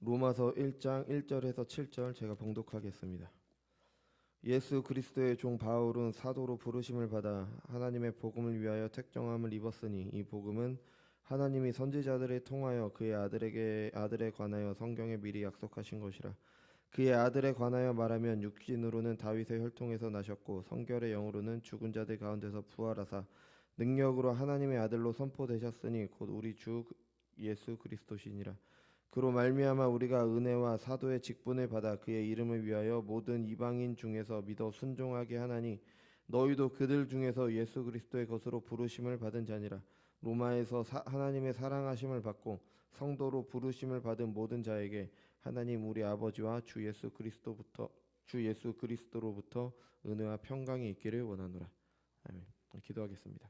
로마서 1장 1절에서 7절 제가 봉독하겠습니다. 예수 그리스도의 종 바울은 사도로 부르심을 받아 하나님의 복음을 위하여 택정함을 입었으니 이 복음은 하나님이 선지자들에 통하여 그의 아들에 관하여 성경에 미리 약속하신 것이라. 그의 아들에 관하여 말하면 육신으로는 다윗의 혈통에서 나셨고 성결의 영으로는 죽은 자들 가운데서 부활하사 능력으로 하나님의 아들로 선포되셨으니 곧 우리 주 예수 그리스도시니라. 그로 말미암아 우리가 은혜와 사도의 직분을 받아 그의 이름을 위하여 모든 이방인 중에서 믿어 순종하게 하나니 너희도 그들 중에서 예수 그리스도의 것으로 부르심을 받은 자니라. 로마에서 하나님의 사랑하심을 받고 성도로 부르심을 받은 모든 자에게 하나님 우리 아버지와 주 예수 그리스도로부터 은혜와 평강이 있기를 원하노라. 아멘. 기도하겠습니다.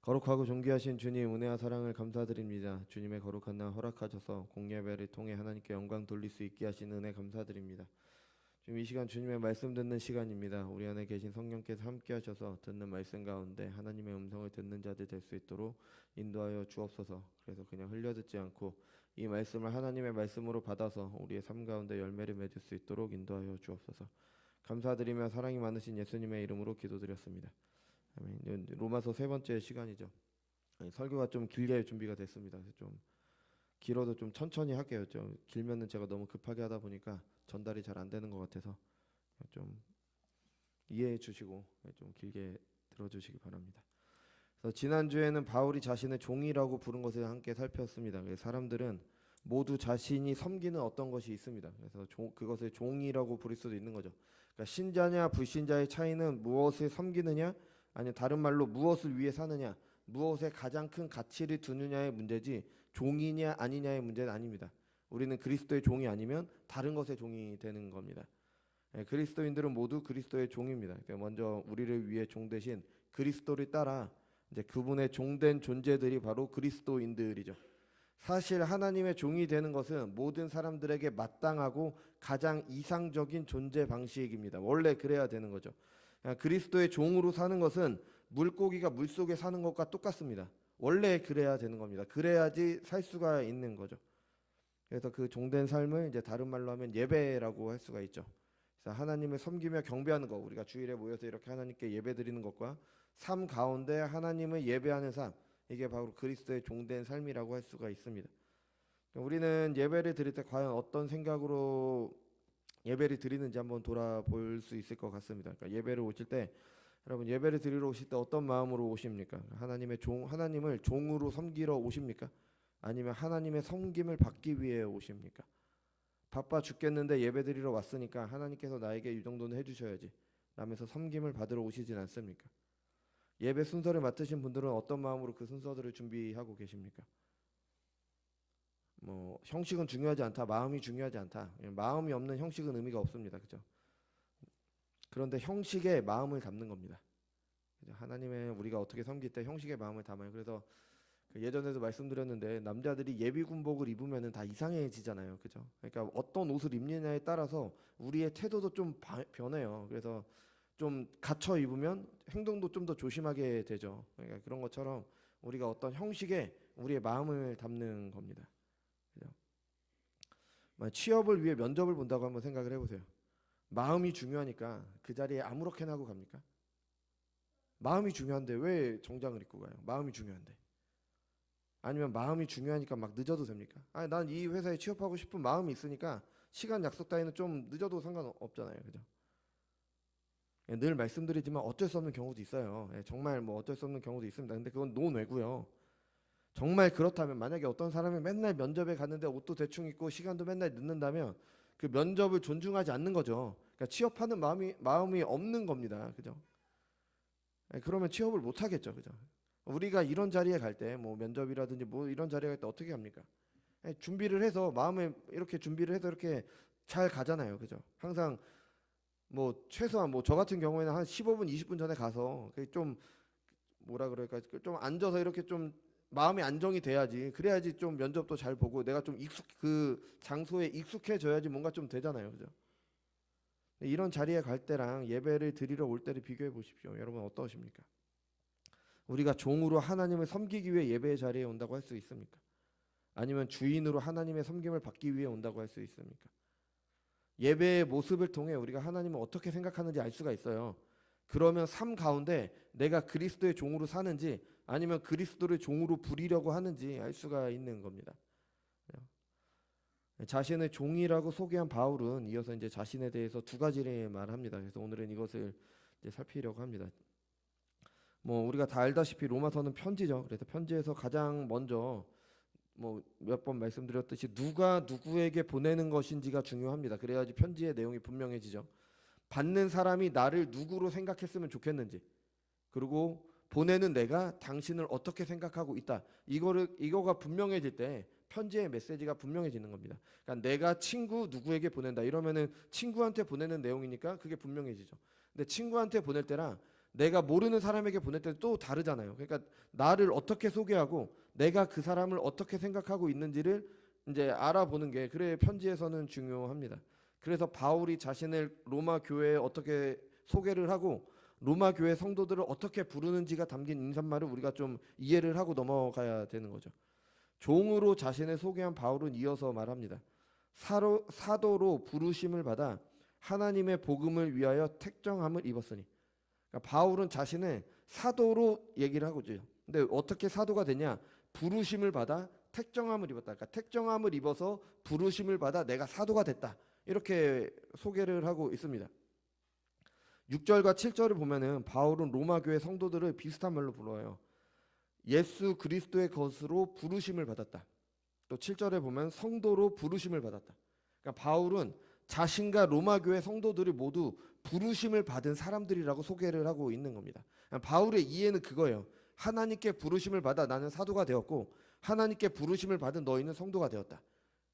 거룩하고 존귀하신 주님, 은혜와 사랑을 감사드립니다. 주님의 거룩한 날 허락하셔서 공예배를 통해 하나님께 영광 돌릴 수 있게 하신 은혜 감사드립니다. 지금 이 시간 주님의 말씀 듣는 시간입니다. 우리 안에 계신 성령께서 함께 하셔서 듣는 말씀 가운데 하나님의 음성을 듣는 자들 될 수 있도록 인도하여 주옵소서. 그래서 그냥 흘려듣지 않고 이 말씀을 하나님의 말씀으로 받아서 우리의 삶 가운데 열매를 맺을 수 있도록 인도하여 주옵소서. 감사드리며 사랑이 많으신 예수님의 이름으로 기도드렸습니다. 아멘. 로마서 세 번째 시간이죠. 설교가 좀 길게 준비가 됐습니다. 좀 길어도 좀 천천히 할게요. 좀 길면은 제가 너무 급하게 하다 보니까 전달이 잘 안 되는 것 같아서 좀 이해해 주시고 좀 길게 들어주시기 바랍니다. 그래서 지난주에는 바울이 자신을 종이라고 부른 것을 함께 살폈습니다. 사람들은 모두 자신이 섬기는 어떤 것이 있습니다. 그래서 그것을 종이라고 부를 수도 있는 거죠. 그러니까 신자냐 불신자의 차이는 무엇을 섬기느냐, 아니 다른 말로 무엇을 위해 사느냐, 무엇에 가장 큰 가치를 두느냐의 문제지 종이냐 아니냐의 문제는 아닙니다. 우리는 그리스도의 종이 아니면 다른 것의 종이 되는 겁니다. 그리스도인들은 모두 그리스도의 종입니다. 먼저 우리를 위해 종 대신 그리스도를 따라 이제 그분의 종된 존재들이 바로 그리스도인들이죠. 사실 하나님의 종이 되는 것은 모든 사람들에게 마땅하고 가장 이상적인 존재 방식입니다. 원래 그래야 되는 거죠. 그리스도의 종으로 사는 것은 물고기가 물속에 사는 것과 똑같습니다. 원래 그래야 되는 겁니다. 그래야지 살 수가 있는 거죠. 그래서 그 종된 삶을 이제 다른 말로 하면 예배라고 할 수가 있죠. 그래서 하나님을 섬기며 경배하는 것, 우리가 주일에 모여서 이렇게 하나님께 예배드리는 것과 삶 가운데 하나님을 예배하는 삶, 이게 바로 그리스도의 종된 삶이라고 할 수가 있습니다. 우리는 예배를 드릴 때 과연 어떤 생각으로 예배를 드리는지 한번 돌아볼 수 있을 것 같습니다. 그러니까 예배를 오실 때, 여러분 예배를 드리러 오실 때 어떤 마음으로 오십니까? 하나님을 종으로 섬기러 오십니까? 아니면 하나님의 섬김을 받기 위해 오십니까? 바빠 죽겠는데 예배 드리러 왔으니까 하나님께서 나에게 이 정도는 해주셔야지 라면서 섬김을 받으러 오시진 않습니까? 예배 순서를 맡으신 분들은 어떤 마음으로 그 순서들을 준비하고 계십니까? 형식은 중요하지 않다, 마음이 중요하지 않다. 마음이 없는 형식은 의미가 없습니다. 그죠? 그런데 형식에 마음을 담는 겁니다. 그죠? 하나님의 우리가 어떻게 섬길 때 형식에 마음을 담아요. 그래서 예전에도 말씀드렸는데 남자들이 예비군복을 입으면은 다 이상해지잖아요. 그죠? 그러니까 어떤 옷을 입느냐에 따라서 우리의 태도도 좀 변해요. 그래서 좀 갖춰 입으면 행동도 좀 더 조심하게 되죠. 그러니까 그런 것처럼 우리가 어떤 형식에 우리의 마음을 담는 겁니다. 그죠? 취업을 위해 면접을 본다고 한번 생각을 해보세요. 마음이 중요하니까 그 자리에 아무렇게나 하고 갑니까? 마음이 중요한데 왜 정장을 입고 가요? 마음이 중요한데. 아니면 마음이 중요하니까 막 늦어도 됩니까? 아니 난 이 회사에 취업하고 싶은 마음이 있으니까 시간 약속 따위는 좀 늦어도 상관없잖아요. 그죠? 늘 말씀드리지만 어쩔 수 없는 경우도 있어요. 정말 어쩔 수 없는 경우도 있습니다. 근데 그건 논외고요. 정말 그렇다면 만약에 어떤 사람이 맨날 면접에 갔는데 옷도 대충 입고 시간도 맨날 늦는다면 그 면접을 존중하지 않는 거죠. 그러니까 취업하는 마음이 없는 겁니다. 그죠? 그러면 취업을 못 하겠죠. 그죠? 우리가 이런 자리에 갈 때 면접이라든지 이런 자리에 갈 때 어떻게 합니까? 준비를 해서 마음에 이렇게 준비를 해서 이렇게 잘 가잖아요. 그죠? 항상 최소한 저 같은 경우에는 한 15분 20분 전에 가서 좀 뭐라 그럴까 좀 앉아서 이렇게 좀 마음이 안정이 돼야지, 그래야지 좀 면접도 잘 보고 내가 좀 그 장소에 익숙해져야지 뭔가 좀 되잖아요. 그죠? 이런 자리에 갈 때랑 예배를 드리러 올 때를 비교해 보십시오. 여러분 어떠십니까? 우리가 종으로 하나님을 섬기기 위해 예배의 자리에 온다고 할 수 있습니까? 아니면 주인으로 하나님의 섬김을 받기 위해 온다고 할 수 있습니까? 예배의 모습을 통해 우리가 하나님을 어떻게 생각하는지 알 수가 있어요. 그러면 삶 가운데 내가 그리스도의 종으로 사는지 아니면 그리스도를 종으로 부리려고 하는지 알 수가 있는 겁니다. 자신을 종이라고 소개한 바울은 이어서 이제 자신에 대해서 두 가지를 말합니다. 그래서 오늘은 이것을 이제 살피려고 합니다. 뭐 우리가 다 알다시피 로마서는 편지죠. 그래서 편지에서 가장 먼저 뭐 몇 번 말씀드렸듯이 누가 누구에게 보내는 것인지가 중요합니다. 그래야지 편지의 내용이 분명해지죠. 받는 사람이 나를 누구로 생각했으면 좋겠는지, 그리고 보내는 내가 당신을 어떻게 생각하고 있다. 이거가 분명해질 때 편지의 메시지가 분명해지는 겁니다. 그러니까 내가 친구 누구에게 보낸다 이러면은 친구한테 보내는 내용이니까 그게 분명해지죠. 근데 친구한테 보낼 때랑 내가 모르는 사람에게 보낼 때는 또 다르잖아요. 그러니까 나를 어떻게 소개하고 내가 그 사람을 어떻게 생각하고 있는지를 이제 알아보는 게 그래 편지에서는 중요합니다. 그래서 바울이 자신을 로마 교회에 어떻게 소개를 하고 로마 교회 성도들을 어떻게 부르는지가 담긴 인사말을 우리가 좀 이해를 하고 넘어가야 되는 거죠. 종으로 자신을 소개한 바울은 이어서 말합니다. 사도로 부르심을 받아 하나님의 복음을 위하여 택정함을 입었으니. 그러니까 바울은 자신을 사도로 얘기를 하고 있죠. 근데 어떻게 사도가 되냐? 부르심을 받아 택정함을 입었다. 그러니까 택정함을 입어서 부르심을 받아 내가 사도가 됐다. 이렇게 소개를 하고 있습니다. 6절과 7절을 보면은 바울은 로마 교회 성도들을 비슷한 말로 불러요. 예수 그리스도의 것으로 부르심을 받았다. 또 7절에 보면 성도로 부르심을 받았다. 그러니까 바울은 자신과 로마 교회 성도들이 모두 부르심을 받은 사람들이라고 소개를 하고 있는 겁니다. 그러니까 바울의 이해는 그거예요. 하나님께 부르심을 받아 나는 사도가 되었고 하나님께 부르심을 받은 너희는 성도가 되었다.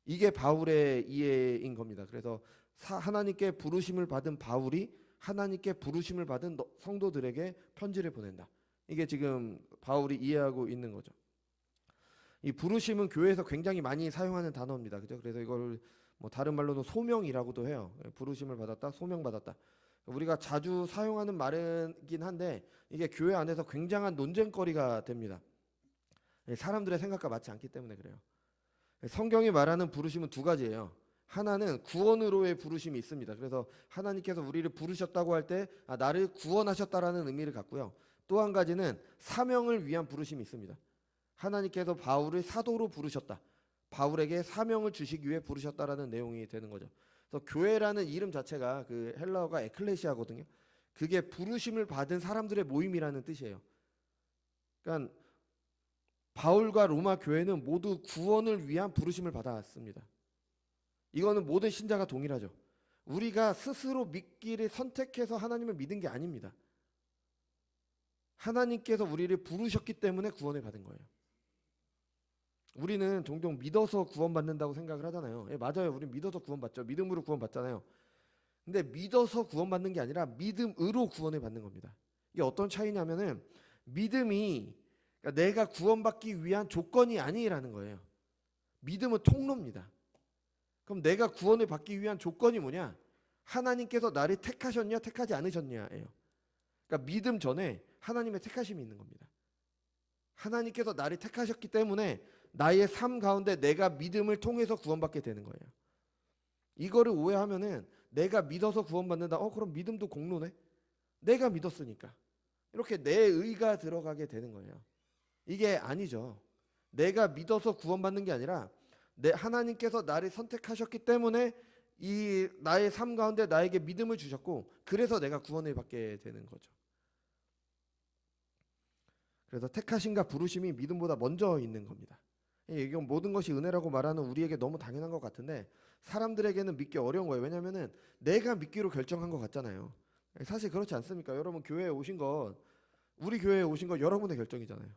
이게 바울의 이해인 겁니다. 그래서 하나님께 부르심을 받은 바울이 하나님께 부르심을 받은 성도들에게 편지를 보낸다. 이게 지금 바울이 이해하고 있는 거죠. 이 부르심은 교회에서 굉장히 많이 사용하는 단어입니다. 그죠? 그래서 이걸 뭐 다른 말로는 소명이라고도 해요. 부르심을 받았다, 소명받았다. 우리가 자주 사용하는 말이긴 한데 이게 교회 안에서 굉장한 논쟁거리가 됩니다. 사람들의 생각과 맞지 않기 때문에 그래요. 성경이 말하는 부르심은 두 가지예요. 하나는 구원으로의 부르심이 있습니다. 그래서 하나님께서 우리를 부르셨다고 할 때 나를 구원하셨다라는 의미를 갖고요. 또 한 가지는 사명을 위한 부르심이 있습니다. 하나님께서 바울을 사도로 부르셨다. 바울에게 사명을 주시기 위해 부르셨다라는 내용이 되는 거죠. 그래서 교회라는 이름 자체가 그 헬라어가 에클레시아거든요. 그게 부르심을 받은 사람들의 모임이라는 뜻이에요. 그러니까 바울과 로마 교회는 모두 구원을 위한 부르심을 받았습니다. 이거는 모든 신자가 동일하죠. 우리가 스스로 믿기를 선택해서 하나님을 믿은 게 아닙니다. 하나님께서 우리를 부르셨기 때문에 구원을 받은 거예요. 우리는 종종 믿어서 구원받는다고 생각을 하잖아요. 예, 맞아요. 우리 믿어서 구원받죠. 믿음으로 구원받잖아요. 근데 믿어서 구원받는 게 아니라 믿음으로 구원을 받는 겁니다. 이게 어떤 차이냐면은 믿음이 그러니까 내가 구원받기 위한 조건이 아니라는 거예요. 믿음은 통로입니다. 그럼 내가 구원을 받기 위한 조건이 뭐냐? 하나님께서 나를 택하셨냐 택하지 않으셨냐예요. 그러니까 믿음 전에 하나님의 택하심이 있는 겁니다. 하나님께서 나를 택하셨기 때문에 나의 삶 가운데 내가 믿음을 통해서 구원받게 되는 거예요. 이거를 오해하면은 내가 믿어서 구원받는다. 그럼 믿음도 공로네. 내가 믿었으니까. 이렇게 내 의가 들어가게 되는 거예요. 이게 아니죠. 내가 믿어서 구원받는 게 아니라 하나님께서 나를 선택하셨기 때문에 이 나의 삶 가운데 나에게 믿음을 주셨고 그래서 내가 구원을 받게 되는 거죠. 그래서 택하심과 부르심이 믿음보다 먼저 있는 겁니다. 이건 모든 것이 은혜라고 말하는 우리에게 너무 당연한 것 같은데 사람들에게는 믿기 어려운 거예요. 왜냐하면 내가 믿기로 결정한 것 같잖아요. 사실 그렇지 않습니까? 여러분 교회에 오신 건 우리 교회에 오신 건 여러분의 결정이잖아요.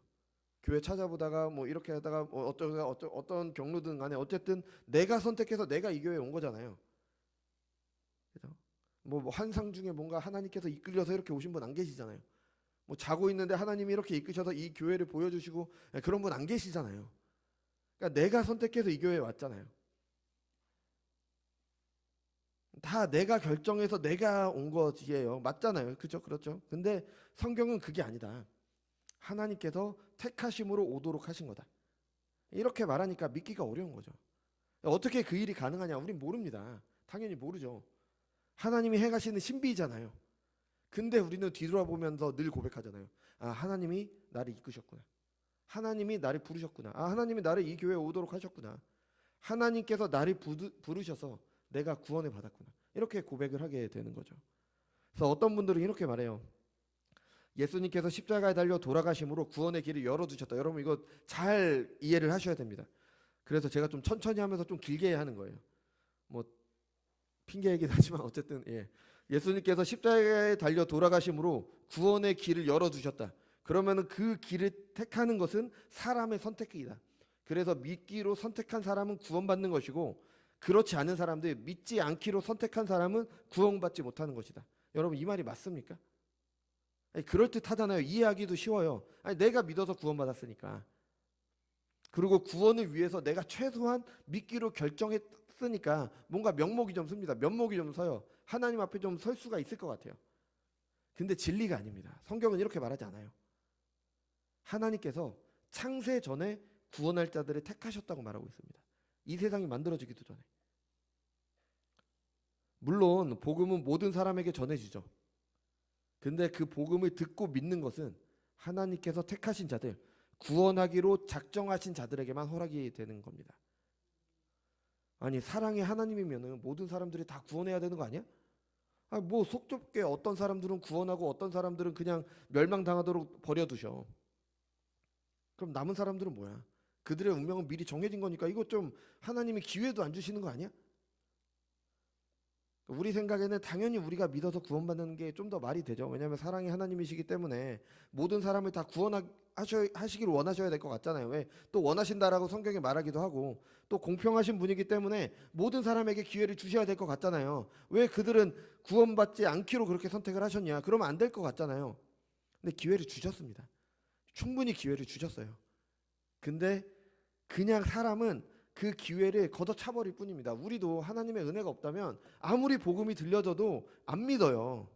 교회 찾아보다가 뭐 이렇게 하다가 어떤 경로든 간에 어쨌든 내가 선택해서 내가 이 교회에 온 거잖아요. 그죠? 뭐 환상 중에 뭔가 하나님께서 이끌려서 이렇게 오신 분 안 계시잖아요. 뭐 자고 있는데 하나님이 이렇게 이끄셔서 이 교회를 보여주시고 그런 분 안 계시잖아요. 그러니까 내가 선택해서 이 교회에 왔잖아요. 다 내가 결정해서 내가 온 것이에요. 맞잖아요. 그죠? 그렇죠. 근데 성경은 그게 아니다. 하나님께서 택하심으로 오도록 하신 거다. 이렇게 말하니까 믿기가 어려운 거죠. 어떻게 그 일이 가능하냐? 우린 모릅니다. 당연히 모르죠. 하나님이 행하시는 신비이잖아요. 근데 우리는 뒤돌아보면서 늘 고백하잖아요. 아, 하나님이 나를 이끄셨구나. 하나님이 나를 부르셨구나. 아, 하나님이 나를 이 교회에 오도록 하셨구나. 하나님께서 나를 부르셔서 내가 구원을 받았구나. 이렇게 고백을 하게 되는 거죠. 그래서 어떤 분들은 이렇게 말해요. 예수님께서 십자가에 달려 돌아가심으로 구원의 길을 열어두셨다. 여러분 이거 잘 이해를 하셔야 됩니다. 그래서 제가 좀 천천히 하면서 좀 길게 하는 거예요. 뭐 핑계이긴 하지만 어쨌든 예수님께서 십자가에 달려 돌아가심으로 구원의 길을 열어두셨다. 그러면은 그 길을 택하는 것은 사람의 선택이다. 그래서 믿기로 선택한 사람은 구원받는 것이고 그렇지 않은 사람들, 믿지 않기로 선택한 사람은 구원받지 못하는 것이다. 여러분 이 말이 맞습니까? 아니, 그럴듯하잖아요. 이해하기도 쉬워요. 아니, 내가 믿어서 구원받았으니까. 그리고 구원을 위해서 내가 최소한 믿기로 결정했으니까 뭔가 명목이 좀 섭니다. 면목이 좀 서요. 하나님 앞에 좀 설 수가 있을 것 같아요. 근데 진리가 아닙니다. 성경은 이렇게 말하지 않아요. 하나님께서 창세 전에 구원할 자들을 택하셨다고 말하고 있습니다. 이 세상이 만들어지기도 전에. 물론 복음은 모든 사람에게 전해지죠. 근데 그 복음을 듣고 믿는 것은 하나님께서 택하신 자들, 구원하기로 작정하신 자들에게만 허락이 되는 겁니다. 아니 사랑의 하나님이면은 모든 사람들이 다 구원해야 되는 거 아니야? 아, 뭐 속 좁게 어떤 사람들은 구원하고 어떤 사람들은 그냥 멸망당하도록 버려두셔. 그럼 남은 사람들은 뭐야? 그들의 운명은 미리 정해진 거니까 이거 좀 하나님이 기회도 안 주시는 거 아니야? 우리 생각에는 당연히 우리가 믿어서 구원받는 게 좀 더 말이 되죠. 왜냐하면 사랑이 하나님이시기 때문에 모든 사람을 다 구원하시길 원하셔야 될 것 같잖아요. 왜? 또 원하신다라고 성경에 말하기도 하고 또 공평하신 분이기 때문에 모든 사람에게 기회를 주셔야 될 것 같잖아요. 왜 그들은 구원받지 않기로 그렇게 선택을 하셨냐? 그러면 안 될 것 같잖아요. 근데 기회를 주셨습니다. 충분히 기회를 주셨어요. 근데 그냥 사람은 그 기회를 걷어차버릴 뿐입니다. 우리도 하나님의 은혜가 없다면 아무리 복음이 들려져도 안 믿어요.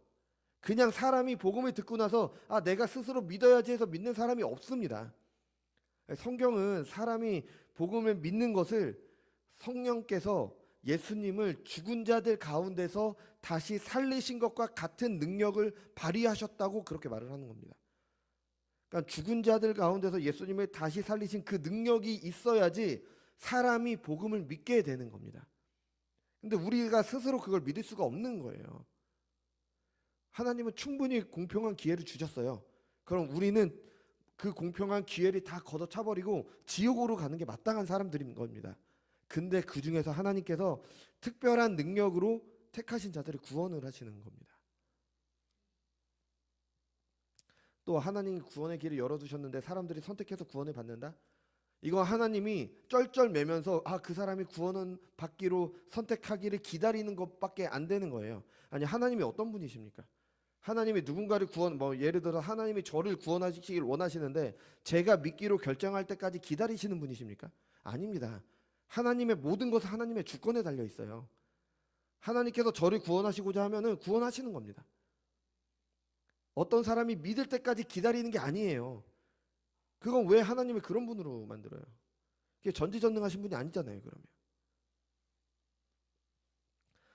그냥 사람이 복음을 듣고 나서 아 내가 스스로 믿어야지 해서 믿는 사람이 없습니다. 성경은 사람이 복음을 믿는 것을 성령께서 예수님을 죽은 자들 가운데서 다시 살리신 것과 같은 능력을 발휘하셨다고 그렇게 말을 하는 겁니다. 그러니까 죽은 자들 가운데서 예수님을 다시 살리신 그 능력이 있어야지 사람이 복음을 믿게 되는 겁니다. 근데 우리가 스스로 그걸 믿을 수가 없는 거예요. 하나님은 충분히 공평한 기회를 주셨어요. 그럼 우리는 그 공평한 기회를 다 걷어차버리고 지옥으로 가는 게 마땅한 사람들인 겁니다. 근데 그 중에서 하나님께서 특별한 능력으로 택하신 자들을 구원을 하시는 겁니다. 또 하나님이 구원의 길을 열어두셨는데 사람들이 선택해서 구원을 받는다? 이거 하나님이 쩔쩔매면서 아, 그 사람이 구원은 받기로 선택하기를 기다리는 것밖에 안 되는 거예요. 아니 하나님이 어떤 분이십니까? 하나님이 누군가를 예를 들어 하나님이 저를 구원하시길 원하시는데 제가 믿기로 결정할 때까지 기다리시는 분이십니까? 아닙니다. 하나님의 모든 것은 하나님의 주권에 달려 있어요. 하나님께서 저를 구원하시고자 하면은 구원하시는 겁니다. 어떤 사람이 믿을 때까지 기다리는 게 아니에요. 그건 왜 하나님을 그런 분으로 만들어요? 그게 전지전능하신 분이 아니잖아요. 그러면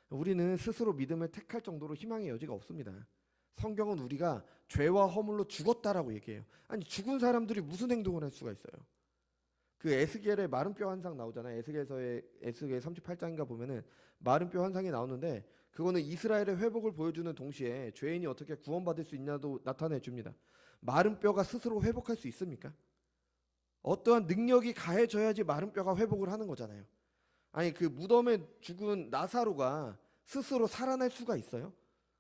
우리는 스스로 믿음을 택할 정도로 희망의 여지가 없습니다. 성경은 우리가 죄와 허물로 죽었다라고 얘기해요. 아니 죽은 사람들이 무슨 행동을 할 수가 있어요? 그 에스겔의 마른 뼈 환상 나오잖아요. 에스겔서의 에스겔 38장인가 보면은 마른 뼈 환상이 나오는데 그거는 이스라엘의 회복을 보여주는 동시에 죄인이 어떻게 구원받을 수 있냐도 나타내 줍니다. 마른 뼈가 스스로 회복할 수 있습니까? 어떠한 능력이 가해져야지 마른 뼈가 회복을 하는 거잖아요. 아니 그 무덤에 죽은 나사로가 스스로 살아날 수가 있어요?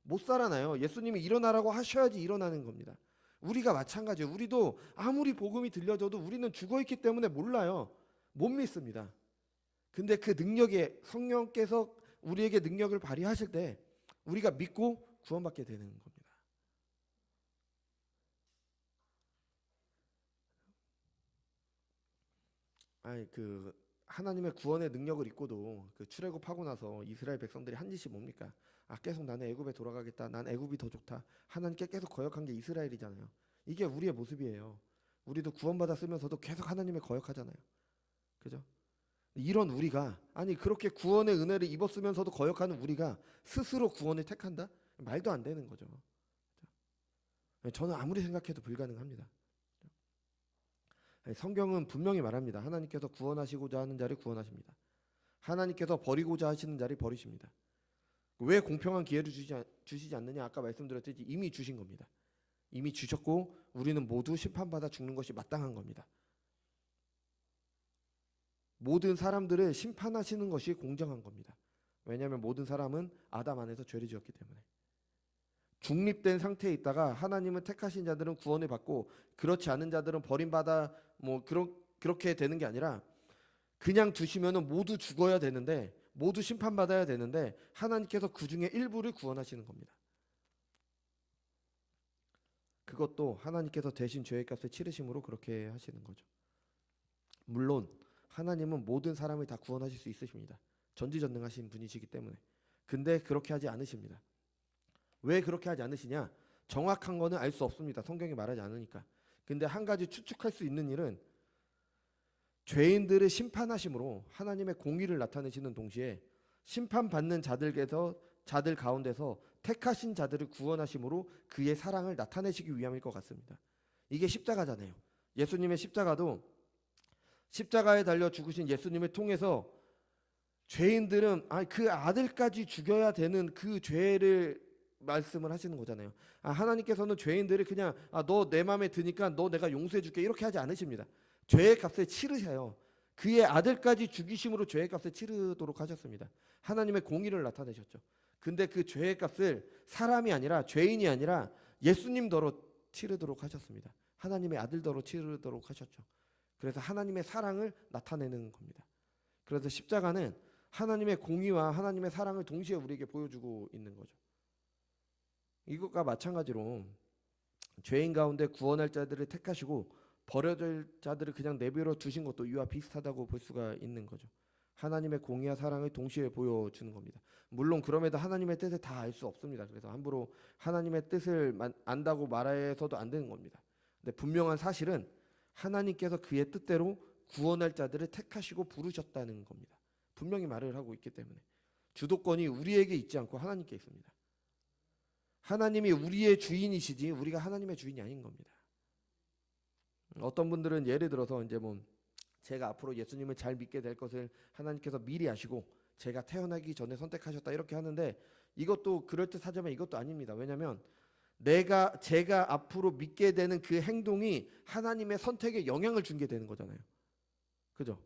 못 살아나요. 예수님이 일어나라고 하셔야지 일어나는 겁니다. 우리가 마찬가지예요. 우리도 아무리 복음이 들려져도 우리는 죽어있기 때문에 몰라요. 못 믿습니다. 근데 그 능력에 성령께서 우리에게 능력을 발휘하실 때 우리가 믿고 구원받게 되는 겁니다. 아니 그 하나님의 구원의 능력을 잊고도 그 출애굽하고 나서 이스라엘 백성들이 한 짓이 뭡니까? 아 계속 나는 애굽에 돌아가겠다. 난 애굽이 더 좋다. 하나님께 계속 거역한 게 이스라엘이잖아요. 이게 우리의 모습이에요. 우리도 구원받았으면서도 계속 하나님의 거역하잖아요. 그죠? 이런 우리가, 아니 그렇게 구원의 은혜를 입었으면서도 거역하는 우리가 스스로 구원을 택한다? 말도 안 되는 거죠. 저는 아무리 생각해도 불가능합니다. 성경은 분명히 말합니다. 하나님께서 구원하시고자 하는 자를 구원하십니다. 하나님께서 버리고자 하시는 자를 버리십니다. 왜 공평한 기회를 주시지 않느냐? 아까 말씀드렸듯이 이미 주신 겁니다. 이미 주셨고 우리는 모두 심판받아 죽는 것이 마땅한 겁니다. 모든 사람들을 심판하시는 것이 공정한 겁니다. 왜냐하면 모든 사람은 아담 안에서 죄를 지었기 때문에. 중립된 상태에 있다가 하나님은 택하신 자들은 구원을 받고 그렇지 않은 자들은 버림받아 그렇게 되는 게 아니라 그냥 두시면은 모두 죽어야 되는데, 모두 심판받아야 되는데 하나님께서 그 중에 일부를 구원하시는 겁니다. 그것도 하나님께서 대신 죄의 값을 치르심으로 그렇게 하시는 거죠. 물론 하나님은 모든 사람을 다 구원하실 수 있으십니다. 전지전능하신 분이시기 때문에. 근데 그렇게 하지 않으십니다. 왜 그렇게 하지 않으시냐? 정확한 거는 알 수 없습니다. 성경이 말하지 않으니까. 근데 한 가지 추측할 수 있는 일은 죄인들을 심판하심으로 하나님의 공의를 나타내시는 동시에 심판받는 자들 가운데서 택하신 자들을 구원하심으로 그의 사랑을 나타내시기 위함일 것 같습니다. 이게 십자가잖아요. 예수님의 십자가도 십자가에 달려 죽으신 예수님을 통해서 죄인들은 그 아들까지 죽여야 되는 그 죄를 말씀을 하시는 거잖아요. 하나님께서는 죄인들을 그냥 너 내 마음에 드니까 너 내가 용서해 줄게 이렇게 하지 않으십니다. 죄의 값을 치르셔요. 그의 아들까지 죽이심으로 죄의 값을 치르도록 하셨습니다. 하나님의 공의를 나타내셨죠. 근데 그 죄의 값을 사람이 아니라, 죄인이 아니라 예수님더러 치르도록 하셨습니다. 하나님의 아들더러 치르도록 하셨죠. 그래서 하나님의 사랑을 나타내는 겁니다. 그래서 십자가는 하나님의 공의와 하나님의 사랑을 동시에 우리에게 보여주고 있는 거죠. 이것과 마찬가지로 죄인 가운데 구원할 자들을 택하시고 버려질 자들을 그냥 내버려 두신 것도 이와 비슷하다고 볼 수가 있는 거죠. 하나님의 공의와 사랑을 동시에 보여주는 겁니다. 물론 그럼에도 하나님의 뜻을 다 알 수 없습니다. 그래서 함부로 하나님의 뜻을 안다고 말해서도 안 되는 겁니다. 근데 분명한 사실은 하나님께서 그의 뜻대로 구원할 자들을 택하시고 부르셨다는 겁니다. 분명히 말을 하고 있기 때문에 주도권이 우리에게 있지 않고 하나님께 있습니다. 하나님이 우리의 주인이시지 우리가 하나님의 주인이 아닌 겁니다. 어떤 분들은 예를 들어서 이제 제가 앞으로 예수님을 잘 믿게 될 것을 하나님께서 미리 아시고 제가 태어나기 전에 선택하셨다 이렇게 하는데 이것도 그럴듯하지만 이것도 아닙니다. 왜냐하면 제가 앞으로 믿게 되는 그 행동이 하나님의 선택에 영향을 준 게 되는 거잖아요. 그죠?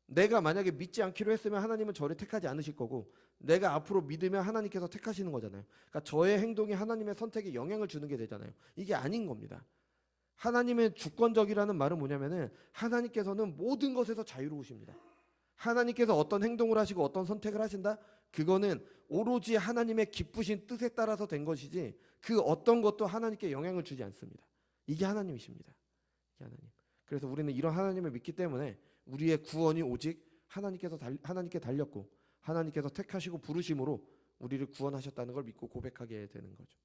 내가 만약에 믿지 않기로 했으면 하나님은 저를 택하지 않으실 거고 내가 앞으로 믿으면 하나님께서 택하시는 거잖아요. 그러니까 저의 행동이 하나님의 선택에 영향을 주는 게 되잖아요. 이게 아닌 겁니다. 하나님의 주권적이라는 말은 뭐냐면은 하나님께서는 모든 것에서 자유로우십니다. 하나님께서 어떤 행동을 하시고 어떤 선택을 하신다? 그거는 오로지 하나님의 기쁘신 뜻에 따라서 된 것이지 그 어떤 것도 하나님께 영향을 주지 않습니다. 이게 하나님이십니다. 이게 하나님. 그래서 우리는 이런 하나님을 믿기 때문에 우리의 구원이 오직 하나님께 달렸고 하나님께서 택하시고 부르심으로 우리를 구원하셨다는 걸 믿고 고백하게 되는 거죠.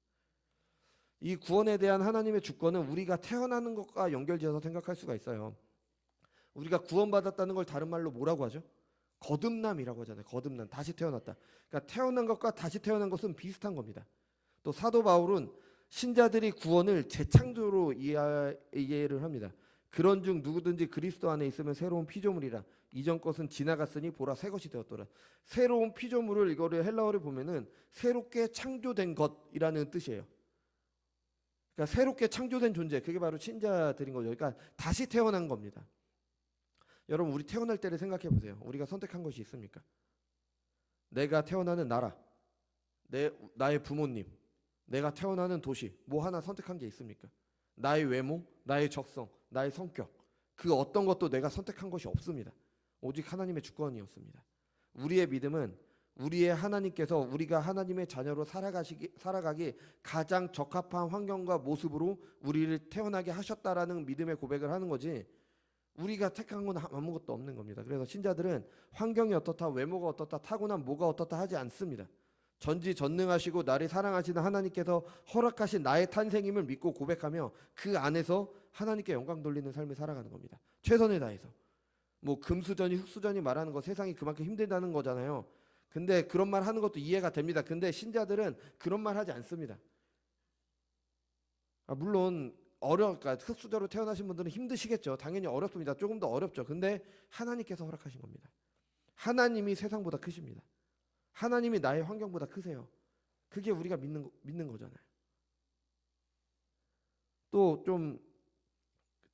이 구원에 대한 하나님의 주권은 우리가 태어나는 것과 연결지어서 생각할 수가 있어요. 우리가 구원받았다는 걸 다른 말로 뭐라고 하죠? 거듭남이라고 하잖아요. 거듭남, 다시 태어났다. 그러니까 태어난 것과 다시 태어난 것은 비슷한 겁니다. 또 사도 바울은 신자들이 구원을 재창조로 이해를 합니다. 그런즉 누구든지 그리스도 안에 있으면 새로운 피조물이라 이전 것은 지나갔으니 보라 새 것이 되었더라. 새로운 피조물을 이거를 헬라어를 보면은 새롭게 창조된 것이라는 뜻이에요. 그러니까 새롭게 창조된 존재, 그게 바로 신자들인 거죠. 그러니까 다시 태어난 겁니다. 여러분 우리 태어날 때를 생각해 보세요. 우리가 선택한 것이 있습니까? 내가 태어나는 나라, 나의 부모님, 내가 태어나는 도시, 뭐 하나 선택한 게 있습니까? 나의 외모, 나의 적성, 나의 성격, 그 어떤 것도 내가 선택한 것이 없습니다. 오직 하나님의 주권이었습니다. 우리의 믿음은 우리의 하나님께서 우리가 하나님의 자녀로 살아가기 가장 적합한 환경과 모습으로 우리를 태어나게 하셨다라는 믿음의 고백을 하는 거지 우리가 택한 건 아무것도 없는 겁니다. 그래서 신자들은 환경이 어떻다, 외모가 어떻다, 타고난 뭐가 어떻다 하지 않습니다. 전지전능하시고 나를 사랑하시는 하나님께서 허락하신 나의 탄생임을 믿고 고백하며 그 안에서 하나님께 영광 돌리는 삶을 살아가는 겁니다. 최선을 다해서. 뭐 금수저니 흙수저니 말하는 거 세상이 그만큼 힘들다는 거잖아요. 근데 그런 말 하는 것도 이해가 됩니다. 근데 신자들은 그런 말 하지 않습니다. 물론 그러니까 흙수저로 태어나신 분들은 힘드시겠죠. 당연히 어렵습니다. 조금 더 어렵죠. 근데 하나님께서 허락하신 겁니다. 하나님이 세상보다 크십니다. 하나님이 나의 환경보다 크세요. 그게 우리가 믿는 거잖아요. 또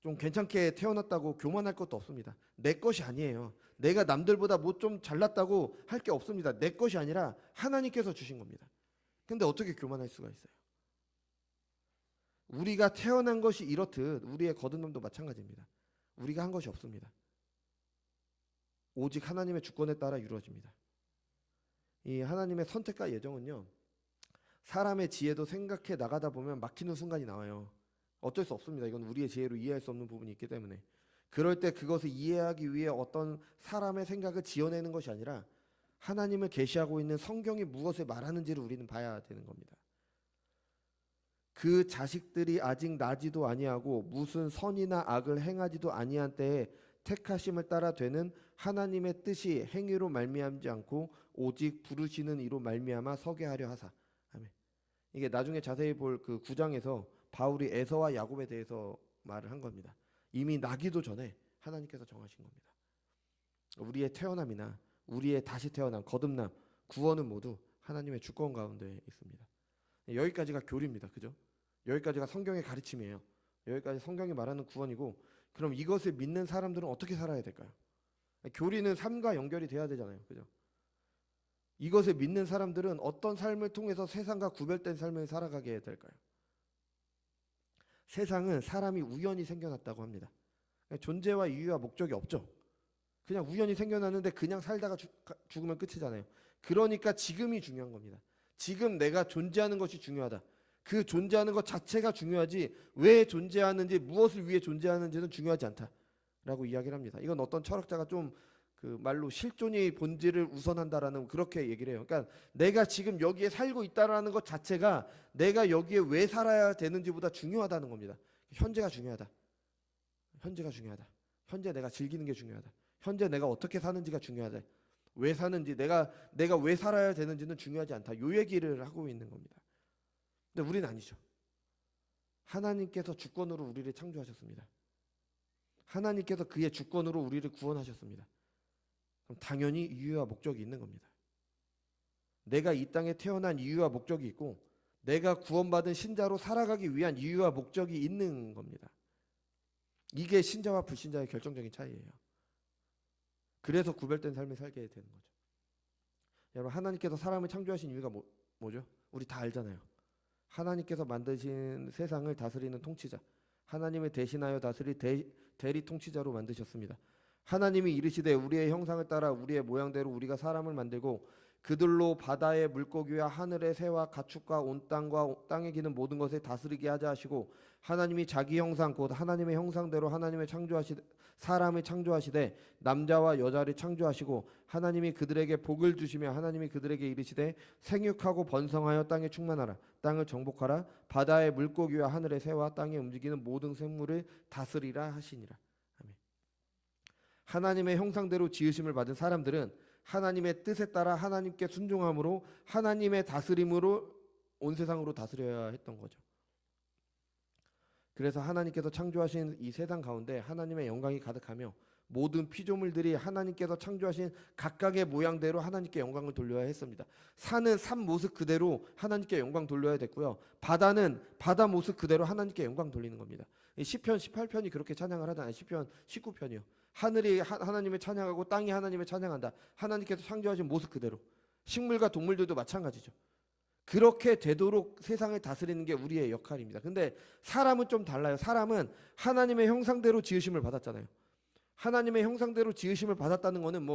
좀 괜찮게 태어났다고 교만할 것도 없습니다. 내 것이 아니에요. 내가 남들보다 뭐 좀 잘났다고 할 게 없습니다. 내 것이 아니라 하나님께서 주신 겁니다. 근데 어떻게 교만할 수가 있어요? 우리가 태어난 것이 이렇듯 우리의 거듭남도 마찬가지입니다. 우리가 한 것이 없습니다. 오직 하나님의 주권에 따라 이루어집니다. 이 하나님의 선택과 예정은요, 사람의 지혜도 생각해 나가다 보면 막히는 순간이 나와요. 어쩔 수 없습니다. 이건 우리의 지혜로 이해할 수 없는 부분이 있기 때문에. 그럴 때 그것을 이해하기 위해 어떤 사람의 생각을 지어내는 것이 아니라 하나님을 계시하고 있는 성경이 무엇을 말하는지를 우리는 봐야 되는 겁니다. 그 자식들이 아직 나지도 아니하고 무슨 선이나 악을 행하지도 아니한 때에 택하심을 따라 되는 하나님의 뜻이 행위로 말미암지 않고 오직 부르시는 이로 말미암아 서게 하려 하사. 아멘. 이게 나중에 자세히 볼 그 9장에서 바울이 에서와 야곱에 대해서 말을 한 겁니다. 이미 나기도 전에 하나님께서 정하신 겁니다. 우리의 태어남이나 우리의 다시 태어남, 거듭남, 구원은 모두 하나님의 주권 가운데 있습니다. 여기까지가 교리입니다. 그죠? 여기까지가 성경의 가르침이에요. 여기까지 성경이 말하는 구원이고, 그럼 이것을 믿는 사람들은 어떻게 살아야 될까요? 교리는 삶과 연결이 돼야 되잖아요. 그죠? 이것을 믿는 사람들은 어떤 삶을 통해서 세상과 구별된 삶을 살아가게 될까요? 세상은 사람이 우연히 생겨났다고 합니다. 존재와 이유와 목적이 없죠. 그냥 우연히 생겨났는데 그냥 살다가 죽으면 끝이잖아요. 그러니까 지금이 중요한 겁니다. 지금 내가 존재하는 것이 중요하다. 그 존재하는 것 자체가 중요하지 왜 존재하는지, 무엇을 위해 존재하는지는 중요하지 않다라고 이야기를 합니다. 이건 어떤 철학자가 좀 그 말로 실존의 본질을 우선한다라는 그렇게 얘기를 해요. 그러니까 내가 지금 여기에 살고 있다라는 것 자체가 내가 여기에 왜 살아야 되는지보다 중요하다는 겁니다. 현재가 중요하다. 현재가 중요하다. 현재 내가 즐기는 게 중요하다. 현재 내가 어떻게 사는지가 중요하다. 왜 사는지, 내가 왜 살아야 되는지는 중요하지 않다. 요 얘기를 하고 있는 겁니다. 근데 우리는 아니죠. 하나님께서 주권으로 우리를 창조하셨습니다. 하나님께서 그의 주권으로 우리를 구원하셨습니다. 그럼 당연히 이유와 목적이 있는 겁니다. 내가 이 땅에 태어난 이유와 목적이 있고, 내가 구원받은 신자로 살아가기 위한 이유와 목적이 있는 겁니다. 이게 신자와 불신자의 결정적인 차이예요. 그래서 구별된 삶을 살게 되는 거죠. 여러분, 하나님께서 사람을 창조하신 이유가 뭐죠? 우리 다 알잖아요. 하나님께서 만드신 세상을 다스리는 통치자, 하나님을 대신하여 다스릴 대리 통치자로 만드셨습니다. 하나님이 이르시되 우리의 형상을 따라 우리의 모양대로 우리가 사람을 만들고 그들로 바다의 물고기와 하늘의 새와 가축과 온 땅과 땅에 기는 모든 것을 다스리게 하자 하시고, 하나님이 자기 형상 곧 하나님의 형상대로 사람을 창조하시되 남자와 여자를 창조하시고, 하나님이 그들에게 복을 주시며 하나님이 그들에게 이르시되 생육하고 번성하여 땅에 충만하라, 땅을 정복하라, 바다의 물고기와 하늘의 새와 땅에 움직이는 모든 생물을 다스리라 하시니라. 아멘. 하나님의 형상대로 지으심을 받은 사람들은 하나님의 뜻에 따라 하나님께 순종함으로 하나님의 다스림으로 온 세상으로 다스려야 했던 거죠. 그래서 하나님께서 창조하신 이 세상 가운데 하나님의 영광이 가득하며 모든 피조물들이 하나님께서 창조하신 각각의 모양대로 하나님께 영광을 돌려야 했습니다. 산은 산 모습 그대로 하나님께 영광 돌려야 됐고요. 바다는 바다 모습 그대로 하나님께 영광 돌리는 겁니다. 시편 18편이 그렇게 찬양을 하잖아요. 시편 19편이요. 하늘이 하나님을 찬양하고 땅이 하나님을 찬양한다. 하나님께서 창조하신 모습 그대로. 식물과 동물들도 마찬가지죠. 그렇게 되도록 세상을 다스리는 게 우리의 역할입니다. 근데 사람은 좀 달라요. 사람은 하나님의 형상대로 지으심을 받았잖아요. 하나님의 형상대로 지으심을 받았다는 거는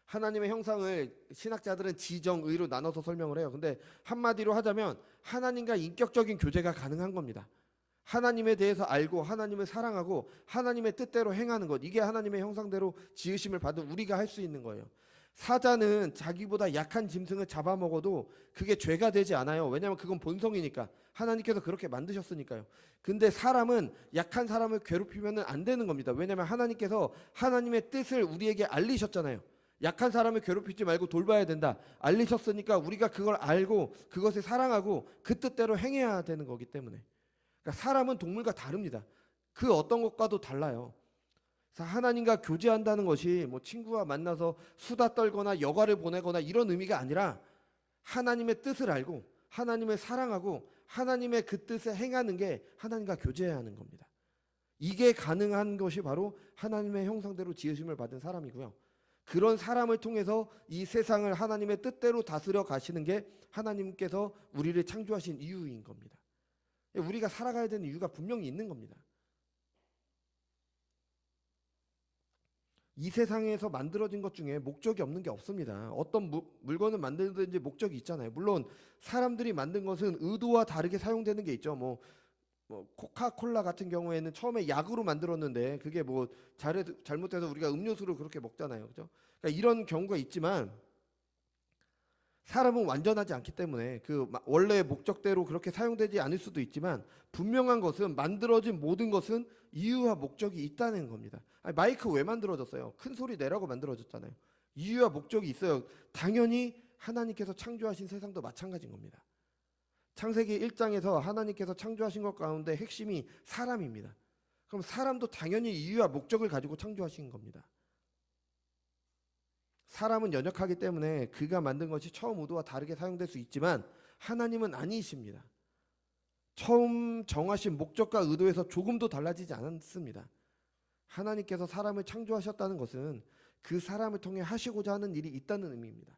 하나님의 형상을 신학자들은 지정, 의로 나눠서 설명을 해요. 근데 한마디로 하자면 하나님과 인격적인 교제가 가능한 겁니다. 하나님에 대해서 알고 하나님을 사랑하고 하나님의 뜻대로 행하는 것, 이게 하나님의 형상대로 지으심을 받은 우리가 할 수 있는 거예요. 사자는 자기보다 약한 짐승을 잡아먹어도 그게 죄가 되지 않아요. 왜냐하면 그건 본성이니까. 하나님께서 그렇게 만드셨으니까요. 근데 사람은 약한 사람을 괴롭히면 안 되는 겁니다. 왜냐하면 하나님께서 하나님의 뜻을 우리에게 알리셨잖아요. 약한 사람을 괴롭히지 말고 돌봐야 된다. 알리셨으니까 우리가 그걸 알고 그것을 사랑하고 그 뜻대로 행해야 되는 거기 때문에. 그러니까 사람은 동물과 다릅니다. 그 어떤 것과도 달라요. 그래서 하나님과 교제한다는 것이 뭐 친구와 만나서 수다 떨거나 여가를 보내거나 이런 의미가 아니라 하나님의 뜻을 알고 하나님을 사랑하고 하나님의 그 뜻을 행하는 게 하나님과 교제해야 하는 겁니다. 이게 가능한 것이 바로 하나님의 형상대로 지으심을 받은 사람이고요. 그런 사람을 통해서 이 세상을 하나님의 뜻대로 다스려 가시는 게 하나님께서 우리를 창조하신 이유인 겁니다. 우리가 살아가야 되는 이유가 분명히 있는 겁니다. 이 세상에서 만들어진 것 중에 목적이 없는 게 없습니다. 어떤 물건을 만들든지 목적이 있잖아요. 물론 사람들이 만든 것은 의도와 다르게 사용되는 게 있죠. 뭐 코카콜라 같은 경우에는 처음에 약으로 만들었는데 그게 뭐 잘못해서 우리가 음료수로 그렇게 먹잖아요. 그죠? 그러니까 이런 경우가 있지만 사람은 완전하지 않기 때문에 그 원래 목적대로 그렇게 사용되지 않을 수도 있지만 분명한 것은 만들어진 모든 것은 이유와 목적이 있다는 겁니다. 아니, 마이크 왜 만들어졌어요? 큰 소리 내라고 만들어졌잖아요. 이유와 목적이 있어요. 당연히 하나님께서 창조하신 세상도 마찬가지인 겁니다. 창세기 1장에서 하나님께서 창조하신 것 가운데 핵심이 사람입니다. 그럼 사람도 당연히 이유와 목적을 가지고 창조하신 겁니다. 사람은 연약하기 때문에 그가 만든 것이 처음 의도와 다르게 사용될 수 있지만 하나님은 아니십니다. 처음 정하신 목적과 의도에서 조금도 달라지지 않습니다. 하나님께서 사람을 창조하셨다는 것은 그 사람을 통해 하시고자 하는 일이 있다는 의미입니다.